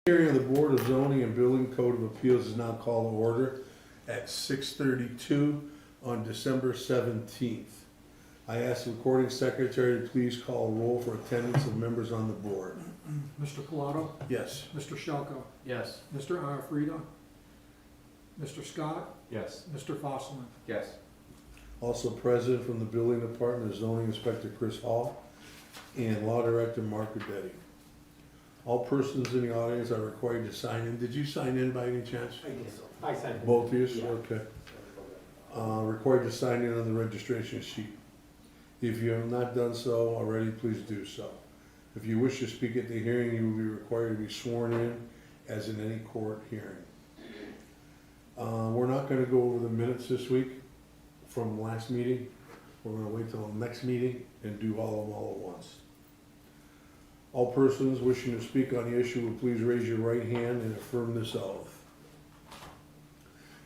Hearing of the Board of Zoning and Building Code of Appeals is now called to order at 6:32 on December 17th. I ask the recording secretary to please call roll for attendance of members on the board. Mr. Pilato? Yes. Mr. Shelko? Yes. Mr. Iafrida? Mr. Scott? Yes. Mr. Fosselman? Yes. Also present from the Building Department is Zoning Inspector Chris Hall and Law Director Mark Gudetti. All persons in the audience are required to sign in. Did you sign in by any chance? I guess so. I signed it. Both of you? Yeah. Okay. Required to sign in on the registration sheet. If you have not done so already, please do so. If you wish to speak at the hearing, you will be required to be sworn in as in any court hearing. We're not gonna go over the minutes this week from last meeting. We're gonna wait till the next meeting and do all of them all at once. All persons wishing to speak on the issue will please raise your right hand and affirm this oath.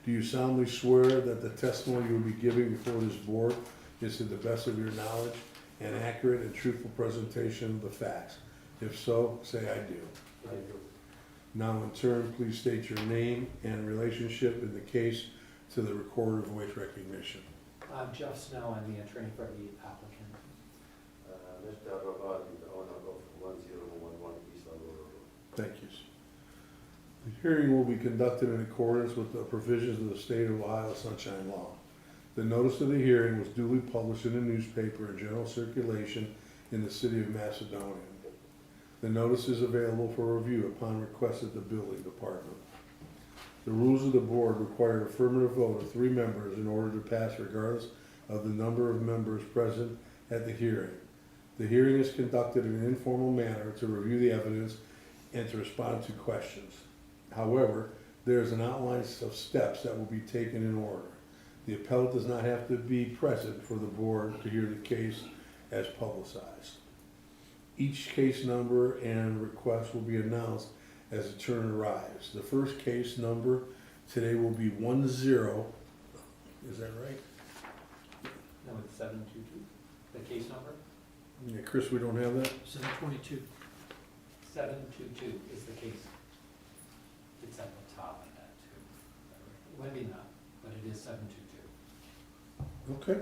Do you solemnly swear that the testimony you will be giving before this board is to the best of your knowledge and accurate and truthful presentation of the facts? If so, say I do. I do. Now in turn, please state your name and relationship in the case to the recorder of voice recognition. I'm Jeff Snow, I'm the attorney for the applicant. Mr. Ababadi, the owner of 1011 East Aurora Road. Thank you. The hearing will be conducted in accordance with the provisions of the State of Ohio Sunshine Law. The notice of the hearing was duly published in the newspaper in general circulation in the city of Macedonia. The notice is available for review upon request of the building department. The rules of the board require affirmative vote of 3 members in order to pass regardless of the number of members present at the hearing. The hearing is conducted in an informal manner to review the evidence and to respond to questions. However, there is an outline of steps that will be taken in order. The appellant does not have to be present for the board to hear the case as publicized. Each case number and request will be announced as the turn arrives. The first case number today will be 10, is that right? No, it's 722, the case number? Yeah, Chris, we don't have that? 722. 722 is the case. It's at the top of that too. Maybe not, but it is 722. Okay.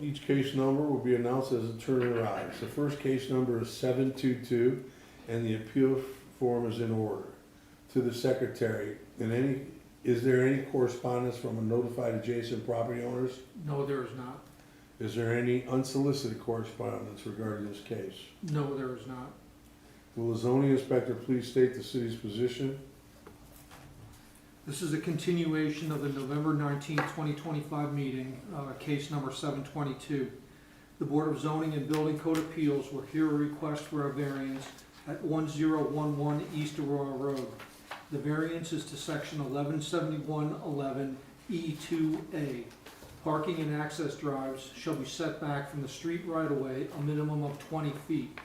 Each case number will be announced as the turn arrives. The first case number is 722, and the appeal form is in order. To the secretary, is there any correspondence from a notified adjacent property owners? No, there is not. Is there any unsolicited correspondence regarding this case? No, there is not. Will the zoning inspector please state the city's position? This is a continuation of the November 19, 2025 meeting, case number 722. The Board of Zoning and Building Code Appeals will hear a request for a variance at 1011 East Aurora Road. The variance is to section 117111 E2A. Parking and access drives shall be set back from the street right-of-way a minimum of 20 feet.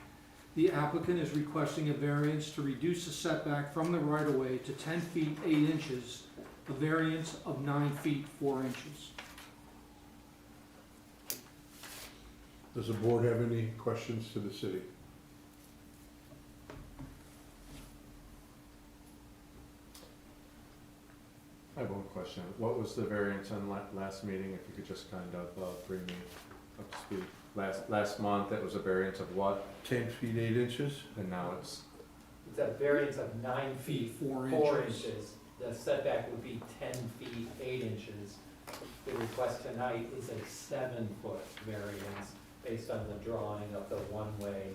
The applicant is requesting a variance to reduce the setback from the right-of-way to 10 feet 8 inches, a variance of 9 feet 4 inches. Does the board have any questions to the city? I have one question. What was the variance on last meeting? If you could just kind of bring me up to speed. Last month, it was a variance of what? 10 feet 8 inches? And now it's, It's a variance of 9 feet 4 4 inches. inches. The setback would be 10 feet 8 inches. The request tonight is a 7-foot variance based on the drawing of the one-way.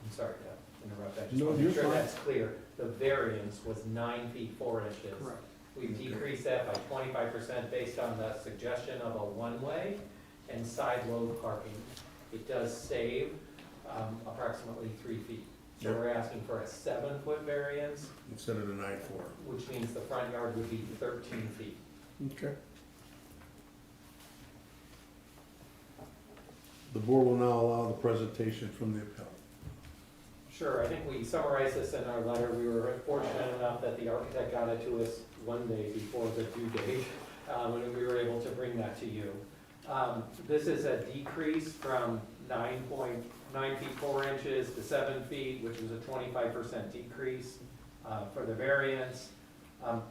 I'm sorry to interrupt, I just No, want to you're make sure fine. that's clear. The variance was 9 feet 4 inches. Correct. We've decreased that by 25% based on the suggestion of a one-way and side load parking. It does save approximately 3 feet. So Yep. we're asking for a 7-foot variance, Instead of the 9.4. which means the front yard would be 13 feet. Okay. The board will now allow the presentation from the appellant. Sure, I think we summarized this in our letter. We were fortunate enough that the architect got it to us one day before the due date, and we were able to bring that to you. This is a decrease from 9 feet 4 inches to 7 feet, which was a 25% decrease for the variance.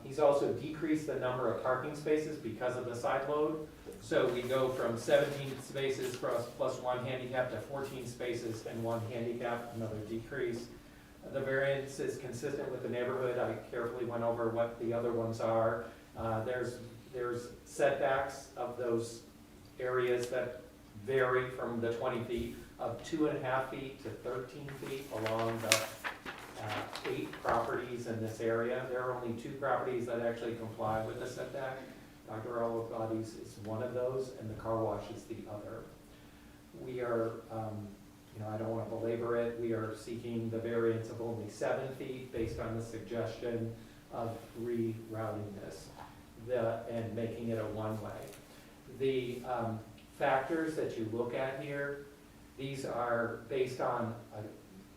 He's also decreased the number of parking spaces because of the side load. So we go from 17 spaces plus 1 handicap to 14 spaces and 1 handicap, another decrease. The variance is consistent with the neighborhood. I carefully went over what the other ones are. There's setbacks of those areas that vary from the 20 feet of 2.5 feet to 13 feet along the 8 properties in this area. There are only 2 properties that actually comply with the setback. Dr. Oliver's is one of those, and the car wash is the other. We are, I don't want to belabor it, we are seeking the variance of only 7 feet based on the suggestion of rerouting this and making it a one-way. The factors that you look at here, these are based on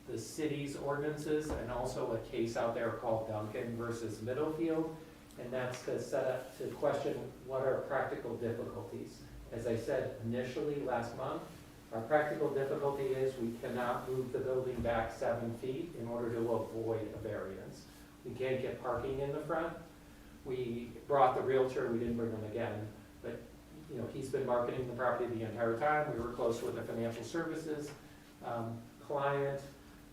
the city's ordinances and also a case out there called Duncan versus Middlefield, and that's to question what are practical difficulties. As I said initially last month, our practical difficulty is we cannot move the building back 7 feet in order to avoid a variance. We can't get parking in the front. We brought the realtor, we didn't bring him again, but he's been marketing the property the entire time. We were close with a financial services client,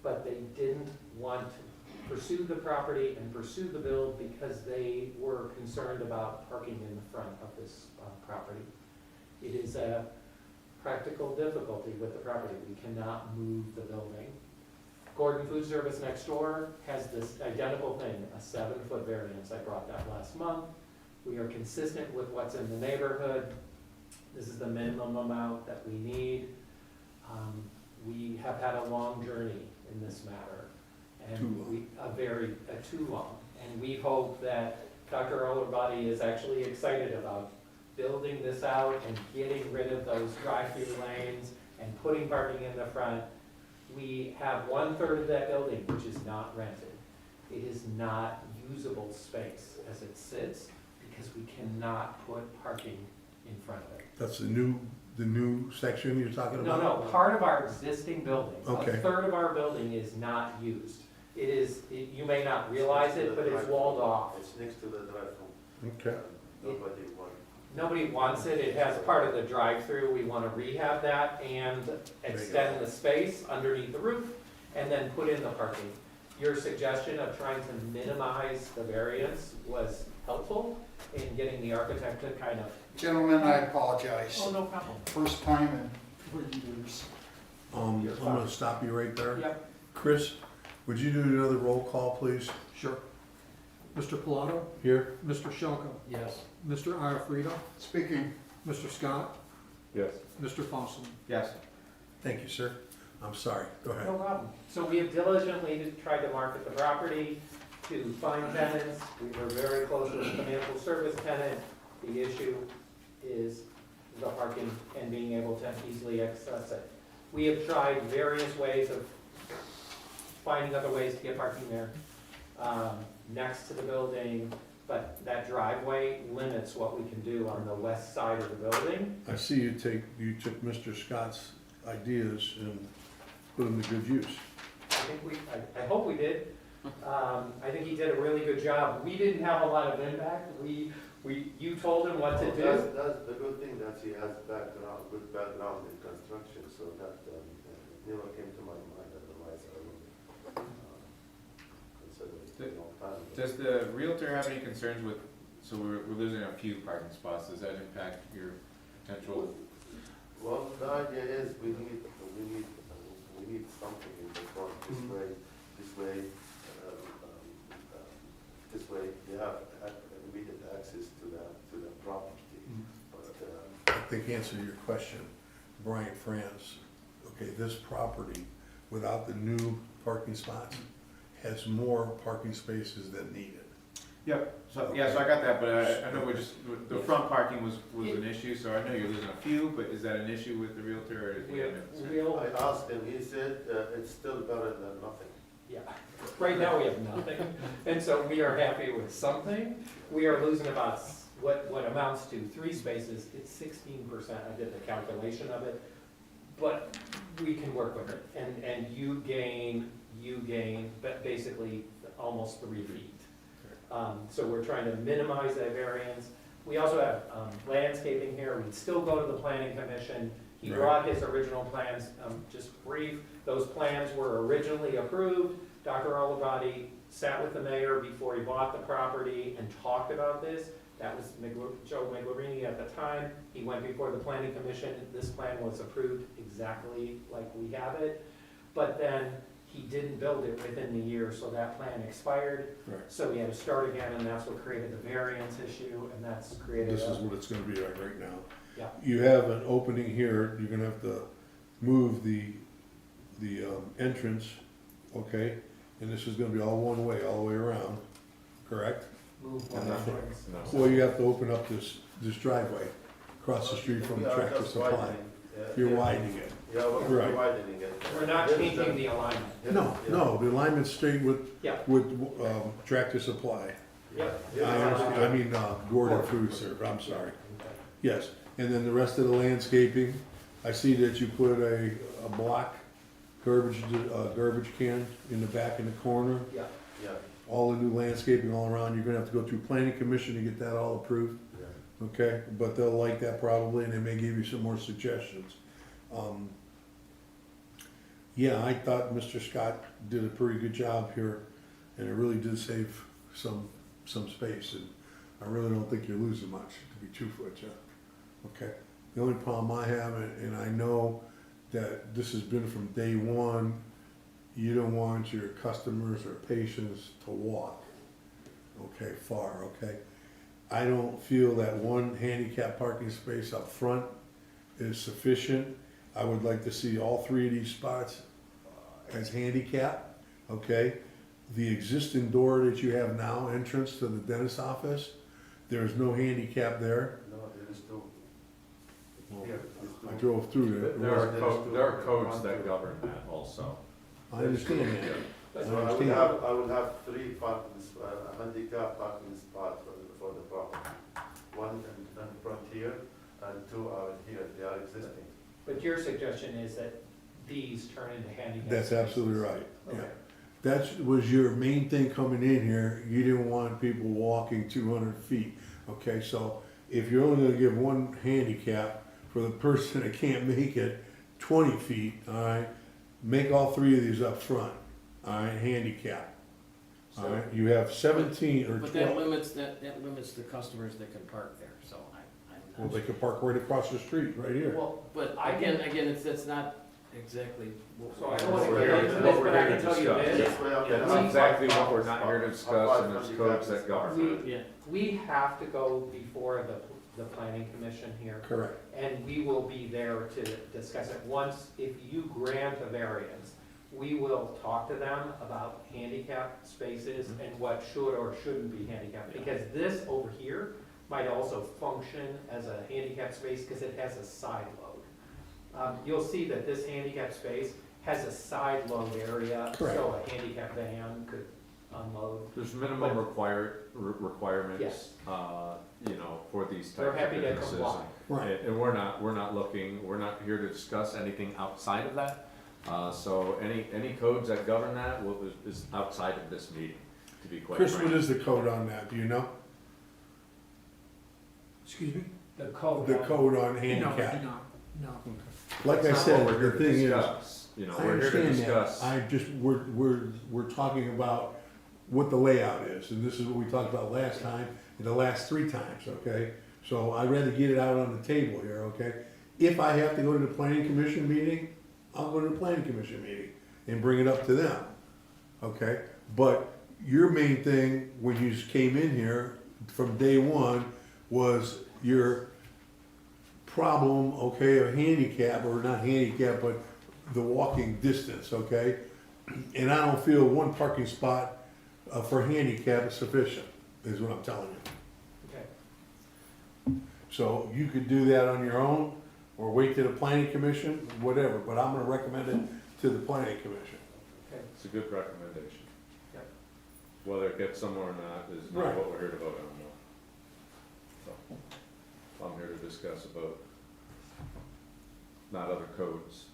but they didn't want to pursue the property and pursue the build because they were concerned about parking in the front of this property. It is a practical difficulty with the property. We cannot move the building. Gordon Food Service next door has this identical thing, a 7-foot variance. I brought that last month. We are consistent with what's in the neighborhood. This is the minimum amount that we need. We have had a long journey in this matter. And too long. And we hope that Dr. Ollerbody is actually excited about building this out and getting rid of those drive-through lanes and putting parking in the front. We have 1/3 of that building which is not rented. It is not usable space as it sits because we cannot put parking in front of it. That's the new section you're talking about? No, part of our existing building, Okay. 1/3 of our building is not used. It is, you may not realize it, but it's walled off. It's next to the drive-through. Okay. Nobody wants. Nobody wants it, it has part of the drive-through, we want to rehab that and extend the space underneath the roof and then put in the parking. Your suggestion of trying to minimize the variance was helpful in getting the architect to kind of. Gentlemen, I apologize. Oh, no problem. First time in 3 years. I'm gonna stop you right there. Yep. Chris, would you do another roll call, please? Sure. Mr. Pilato? Here? Mr. Shelko? Yes. Mr. Iafrida? Speaking. Mr. Scott? Yes. Mr. Fossil? Yes. Thank you, sir. I'm sorry. Go ahead. No problem. So we have diligently tried to market the property to find tenants. We were very close with a financial service tenant. The issue is the parking and being able to easily access it. We have tried various ways of finding other ways to get parking there next to the building, but that driveway limits what we can do on the west side of the building. I see you took Mr. Scott's ideas and put them to good use. I hope we did. I think he did a really good job. We didn't have a lot of impact. You told him what to do. That's the good thing, that he has good background in construction, so that never came to my mind, otherwise I would consider it a long time ago. Does the realtor have any concerns with, so we're losing a few parking spots, does that impact your potential? Well, the idea is we need something in the front, this way you have immediate access to the property. But, I think answer your question, Brian France, okay, this property, without the new parking spots, has more parking spaces than needed. Yep, so I got that, but I know the front parking was an issue, so I know you're losing a few, but is that an issue with the realtor, or is it? I asked him, he said it's still better than nothing. Yeah, right now we have nothing, and so we are happy with something. We are losing about what amounts to 3 spaces, it's 16%, I did the calculation of it, but we can work with it, and you gain, but basically almost 3 feet. So we're trying to minimize that variance. We also have landscaping here, we'd still go to the planning commission. He Right. brought his original plans, just brief, those plans were originally approved. Dr. Olivati sat with the mayor before he bought the property and talked about this. That was Joe Miglerini at the time. He went before the planning commission. This plan was approved exactly like we have it. But then he didn't build it within the year, so that plan expired. Right. So we had to start again, and that's what created the variance issue, and that's created This is a, what it's gonna be like right now. Yeah. You have an opening here, you're gonna have to move the entrance, okay? And this is gonna be all one way, all the way around, correct? move No, one no, entrance. no. Well, you have to open up this driveway, across the street from We the are Tractor just Supply. widening, You're yeah. widening it. Yeah, we're Right. widening it. We're not There is changing the alignment. No, Yeah. no, the alignment's straight with, Yeah. Tractor Supply. Yeah. I understand, I mean, Gordon Food Serve, I'm sorry. Yes, and then the rest of the landscaping, I see that you put a block garbage can in the back in the corner. Yeah. Yeah, All the new landscaping all around, you're gonna have to go through planning commission to get that all approved, yeah. okay? But they'll like that probably, and they may give you some more suggestions. Yeah, I thought Mr. Scott did a pretty good job here, and it really did save some space, and I really don't think you're losing much, to be truthful with you. Okay, the only problem I have, and I know that this has been from day one, you don't want your customers or patients to walk, okay, far, okay? I don't feel that one handicap parking space up front is sufficient. I would like to see all 3 of these spots as handicap, okay? The existing door that you have now, entrance to the dentist's office, there's no handicap there. No, there is two. Well, Here, there's two. I drove through it. There are codes that govern that also. I understand that. So I I will understand. have 3 parking, handicap parking spots for the property. One in front here, and 2 are here, they are existing. But your suggestion is that these turn into handicap That's spaces? absolutely right, yeah. Okay. That was your main thing coming in here, you didn't want people walking 200 feet, okay? So if you're only gonna give one handicap for the person that can't make it 20 feet, all right? Make all 3 of these up front, all right, handicap. All right, you have 17 or But that 12, limits, that limits the customers that can park there, so I'm well, not. they could park right across the street, right here. Well, But I again, that's not exactly what. so I don't What wanna we're get here into to- this, what we're but I here can to tell you discuss. this. This way up Yeah, there. That's exactly what we're not here to discuss, and there's codes that We- govern it. Yeah, We have to go before the planning commission here, Correct. and we will be there to discuss it. Once, if you grant a variance, we will talk to them about handicap spaces and what should or shouldn't be handicapped. Because this over here might also function as a handicap space because it has a side load. You'll see that this handicap space has a side load area, Correct. so a handicap van could unload. There's minimum requirements, Yes. you know, for these They're types of happy to businesses. comply. Right. And we're not here to discuss anything outside of that. So any codes that govern that is outside of this meeting, to be quite Chris, frank. what is the code on that, do you know? Excuse me? The code. The code on No, I do handicap? not, no. Like I That's not said, what we're the here to thing is, discuss. You know, I we're here to understand that, discuss. I just, we're talking about what the layout is, and this is what we talked about last time, and the last 3 times, okay? So I'd rather get it out on the table here, okay? If I have to go to the planning commission meeting, I'll go to the planning commission meeting and bring it up to them, okay? But your main thing, when you came in here from day one, was your problem, okay, of handicap, or not handicap, but the walking distance, okay? And I don't feel one parking spot for handicap is sufficient, is what I'm telling you. Okay. So you could do that on your own, or wait to the planning commission, whatever, but I'm gonna recommend it to the planning commission. It's a good recommendation. Yep. Whether it gets somewhere or not is Right. not what we're here to vote on. So, I'm here to discuss about not other codes.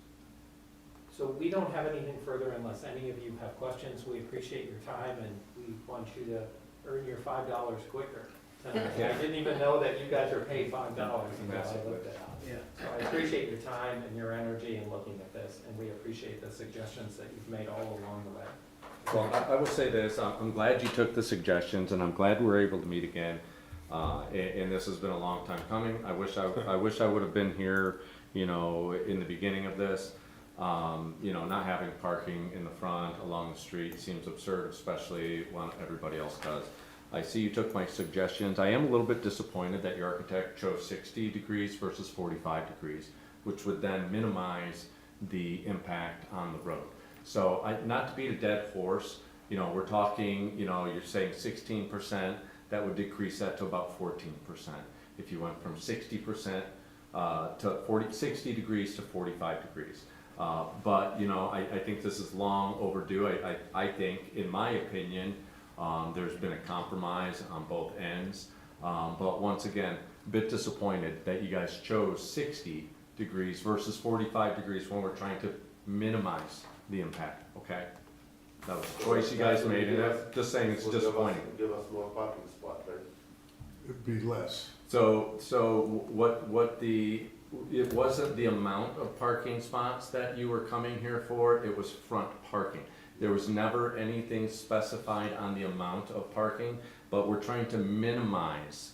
So we don't have anything further unless any of you have questions. We appreciate your time and we want you to earn your $5 quicker. I didn't even know that you guys are paid $5 until I looked it up. Yeah. So I appreciate your time and your energy in looking at this, and we appreciate the suggestions that you've made all along the way. Well, I will say this, I'm glad you took the suggestions, and I'm glad we're able to meet again. And this has been a long time coming. I wish I would have been here, you know, in the beginning of this. You know, not having parking in the front along the street seems absurd, especially when everybody else does. I see you took my suggestions. I am a little bit disappointed that your architect chose 60 degrees versus 45 degrees, which would then minimize the impact on the road. So not to beat a dead horse, you know, we're talking, you know, you're saying 16%, that would decrease that to about 14%. If you went from 60% to 60 degrees to 45 degrees. But, you know, I think this is long overdue. I think, in my opinion, there's been a compromise on both ends. But once again, a bit disappointed that you guys chose 60 degrees versus 45 degrees when we're trying to minimize the impact, okay? That was a choice you guys made, and I'm just saying it's disappointing. Give us more parking spot, right? It'd be less. So it wasn't the amount of parking spots that you were coming here for, it was front parking. There was never anything specified on the amount of parking, but we're trying to minimize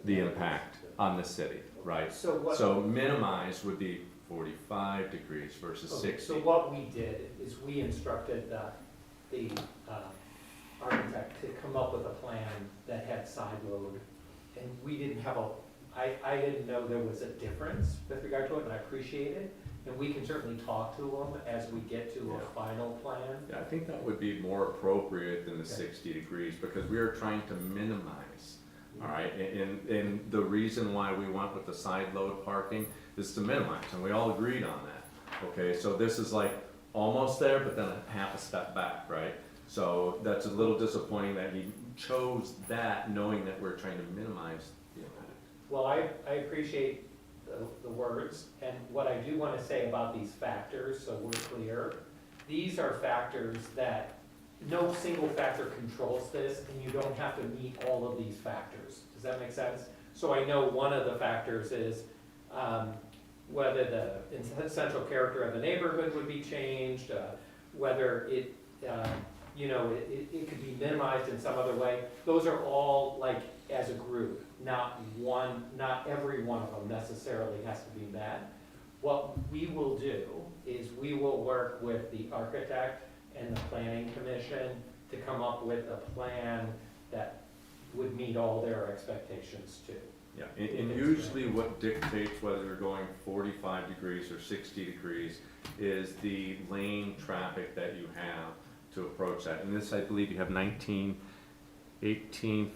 the impact on the city, right? So minimize would be 45 degrees versus Okay, 60. so what we did is we instructed the architect to come up with a plan that had side load, and we didn't have I didn't know there was a difference with regard to it, and I appreciate it, and we can certainly talk to them as we get to a final plan. Yeah, I think that would be more appropriate than the Okay. 60 degrees, because we are trying to minimize, all right? And the reason why we went with the side load parking is to minimize, and we all agreed on that, okay? So this is like almost there, but then a half a step back, right? So that's a little disappointing that he chose that, knowing that we're trying to minimize the impact. Well, I appreciate the words, and what I do want to say about these factors, so we're clear, these are factors that no single factor controls this, and you don't have to meet all of these factors. Does that make sense? So I know one of the factors is whether the essential character of the neighborhood would be changed, whether it, you know, it could be minimized in some other way. Those are all like as a group, not every one of them necessarily has to be met. What we will do is we will work with the architect and the planning commission to come up with a plan that would meet all their expectations too. Yeah, and usually what dictates whether you're going 45 degrees or 60 degrees is the lane traffic that you have to approach that. And this, I believe you have 18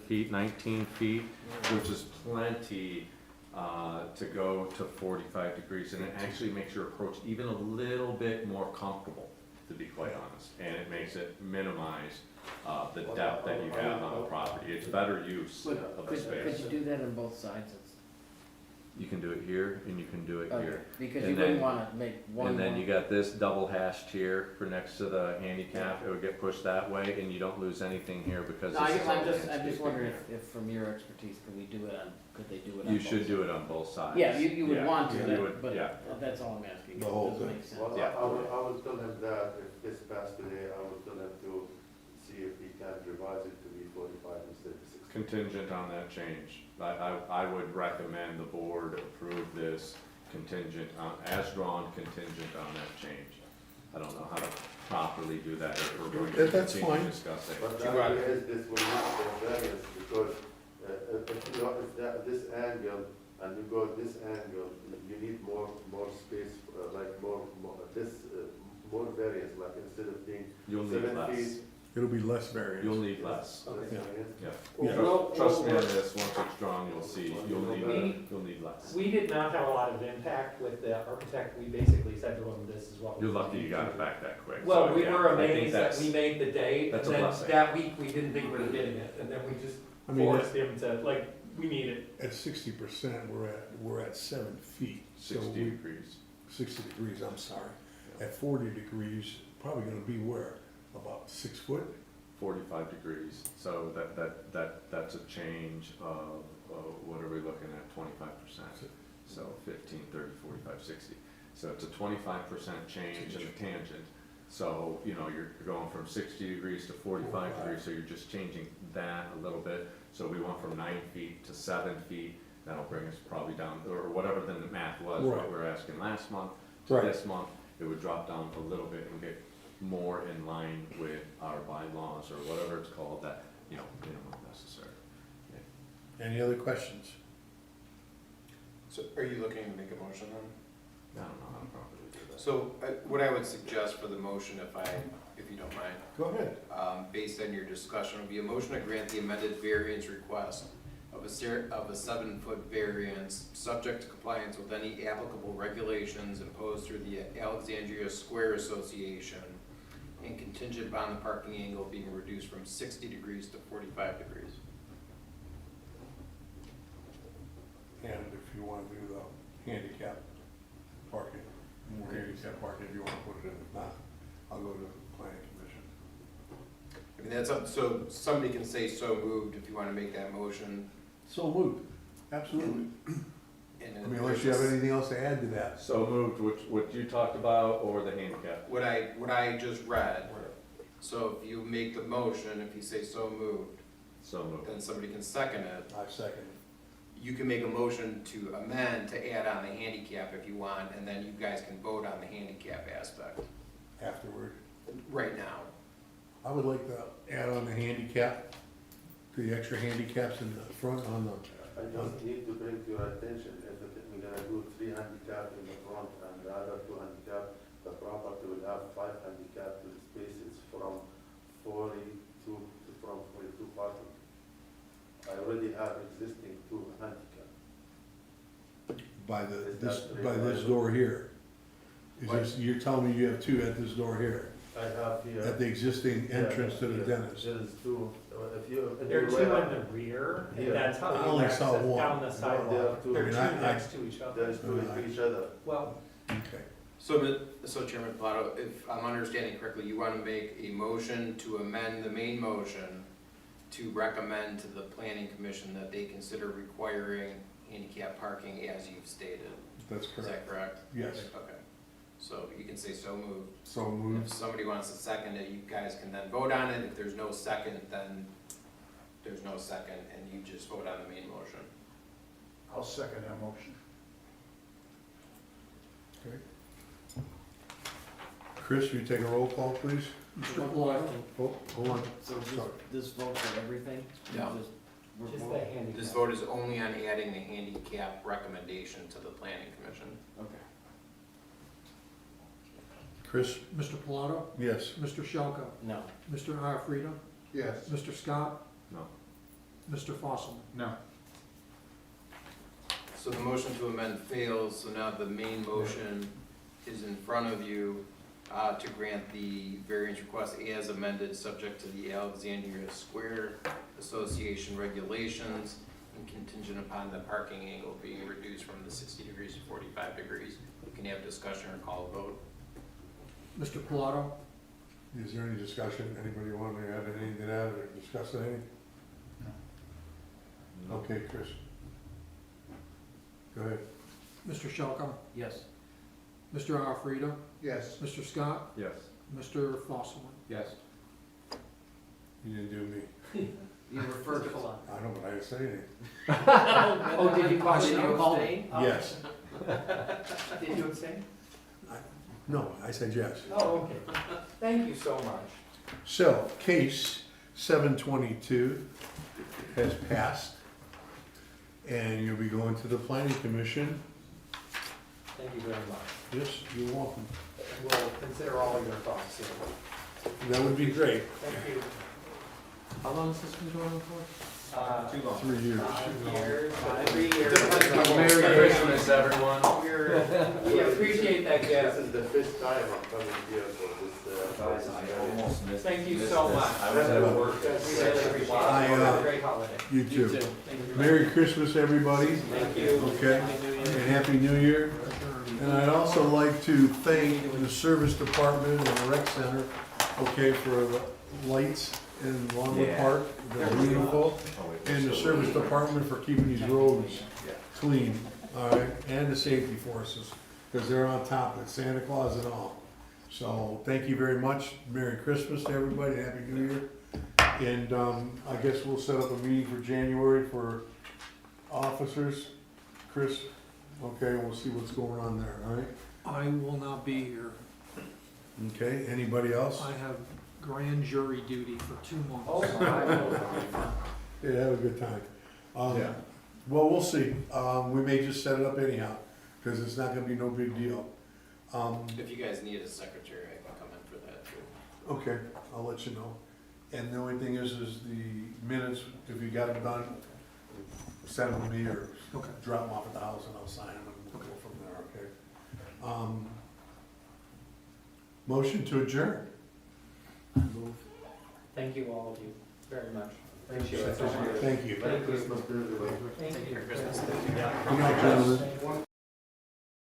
feet, 19 feet, which is plenty to go to 45 degrees. And it actually makes your approach even a little bit more comfortable, to be quite honest. And it makes it minimize the depth that you have on the property. It's better use of the Could space. you do that on both sides? You can do it here and you can do it Okay, here. because And you wouldn't then- wanna make one. And then long- you got this double hashed here for next to the handicap, it would get pushed that way, and you don't lose anything here because No, this is all I'm just landscaping wondering here. if from your expertise, could they do it on You both should do sides? it on both sides. Yeah, you would Yeah, want to, you would, but yeah. that's all I'm asking. The whole Does it thing. make sense? Well, Yeah. I will tell him that if this passed today, I will tell him to see if he can revise it to be 45 instead of 60. Contingent on that change. I would recommend the board approve this contingent on, as drawn contingent on that change. I don't know how to properly do that if we're going to That's continue fine. discussing. But You the got idea is this will need the variance because if you know, if that, this angle and you go this angle, you need more space, like more variance, like instead of being You'll need 7 less. feet. It'll be less variance. You'll need less. less Okay. variance. Yeah. Well, Trust me on we'll- this, once it's drawn, you'll see, you'll need less. We did not have a lot of impact with the architect. We basically said to him, this is what we. You're lucky you got it back that quick. Well, So, we yeah, were I think amazed that that's- we made the date, and that's a then blessing. that week, we didn't think we were getting it, and then we just I mean, forced him to, like, we need it. At 60%, we're at 7 feet. So 60 we- degrees. 60 degrees, I'm sorry. At 40 degrees, probably gonna be where? About 6 foot? 45 degrees, so that's a change of, what are we looking at, 25%? So 15, 30, 45, 60. So it's a 25% change in the tangent. So, you know, you're going from 60 degrees to 45 degrees, so you're just changing that a little bit. So we went from 9 feet to 7 feet, that'll bring us probably down, or whatever the math was, Right. what we were asking last month. So Right. this month, it would drop down a little bit and get more in line with our bylaws or whatever it's called, that, you know, minimum necessary. Any other questions? So are you looking to make a motion then? I don't know how to properly do that. So what I would suggest for the motion, if you don't mind, Go ahead. based on your discussion, would be a motion to grant the amended variance request of a 7-foot variance, subject to compliance with any applicable regulations imposed through the Alexandria Square Association, and contingent upon the parking angle being reduced from 60 degrees to 45 degrees. And if you wanna do the handicap parking, more handicap parking, if you wanna put it in, if not, I'll go to the planning commission. I mean, that's up, so somebody can say so moved if you want to make that motion. So moved, absolutely. And I mean, unless you have anything else to add to that. So moved, what you talked about, or the handicap? What I just read, so if you make the motion, if you say so moved, So moved. then somebody can second it. I second. You can make a motion to amend, to add on the handicap if you want, and then you guys can vote on the handicap aspect Afterward. right now. I would like to add on the handicap, the extra handicaps in the front on the, I just need to bring to your attention, if we're gonna do 3 handicap in the front and the other 2 handicap, the property will have 5 handicap spaces from 42 parking. I already have existing 2 handicap. by Is this that door here. Is this, you're telling me you have 2 at this door here, I have here. at the existing entrance to the Yes, dentist? There's 2, if you. There are 2 in the rear, and Yeah. that's how I you only access saw one. down the there sidewalk. are 2. They're I 2 mean, next to each other. There's 2 in each other. Well, Okay. So Chairman Pilato, if I'm understanding correctly, you want to make a motion to amend the main motion to recommend to the planning commission that they consider requiring handicap parking as you've stated. That's Is correct. that correct? Yes, Okay. So you can say so moved. so If moved. somebody wants to second it, you guys can then vote on it. If there's no second, then there's no second, and you just vote on the main motion. I'll second that motion. Okay. Chris, will you take a roll call, please? Mr. Pilato? Oh, hold on. So Sorry. this vote for everything? No. We're just the voting- handicap. This vote is only on adding the handicap recommendation to the planning commission. Okay. Chris? Mr. Pilato? Yes. Mr. Shelka? No. Mr. Iafrida? Yes. Mr. Scott? No. Mr. Fossilman? No. So the motion to amend fails, so now the main motion is in front of you to grant the variance request as amended, subject to the Alexandria Square Association regulations and contingent upon the parking angle being reduced from the 60 degrees to 45 degrees. We can have discussion or call a vote. Mr. Pilato? Is there any discussion? Anybody want to add anything to that or discuss anything? No. Okay, Chris. Go ahead. Mr. Shelka? Yes. Mr. Iafrida? Yes. Mr. Scott? Yes. Mr. Fossilman? Yes. You didn't do me. You referred to. I know, but I didn't say anything. Oh, did you call Did it? you Call it. abstain? Yes. Did you abstain? No, I said yes. Oh, okay. Thank you so much. So, case 722 has passed, and you'll be going to the planning commission. Thank you very much. Yes, you're welcome. We'll consider all your thoughts here. That would be great. Thank you. How long has this been going on for? Too long. 3 years. 5 years, 3 years. Merry Christmas, everyone. We appreciate that, This Jeff. is the 5th time I'm coming here for this apologize, I almost missed. Thank you missed so this. much. I was at work. We really appreciate it. Have a great holiday. You too. Thank you very Merry much. Christmas, everybody. Thank you. Okay. And Happy New Year. And I'd also like to thank the service department and the rec center, okay, for the lights in Longwood Yeah. Park. They're beautiful. Oh, wait, And the service department for keeping these roads clean, all right? And the safety forces, because they're on top of it, Santa Claus and all. So, thank you very much. Merry Christmas to everybody, Happy New Year. And, I guess we'll set up a meeting for January for officers. Chris, okay, we'll see what's going on there, all right? I will not be here. Okay, anybody else? I have grand jury duty for 2 months. Oh, my. Yeah, have a good time. Yeah. Well, we'll see. We may just set it up anyhow, because it's not gonna be no big deal. If you guys need a secretary, I can come in for that too. Okay, I'll let you know. And the only thing is the minutes, if you got them done, send them to me or Okay. drop them off at the house and I'll sign them and we'll go from there, okay? Motion to adjourn. Thank you, all of you, very much. Appreciate it. Thank you. Thank you. Christmas to everybody. Thank you. Merry Christmas. Good night, gentlemen.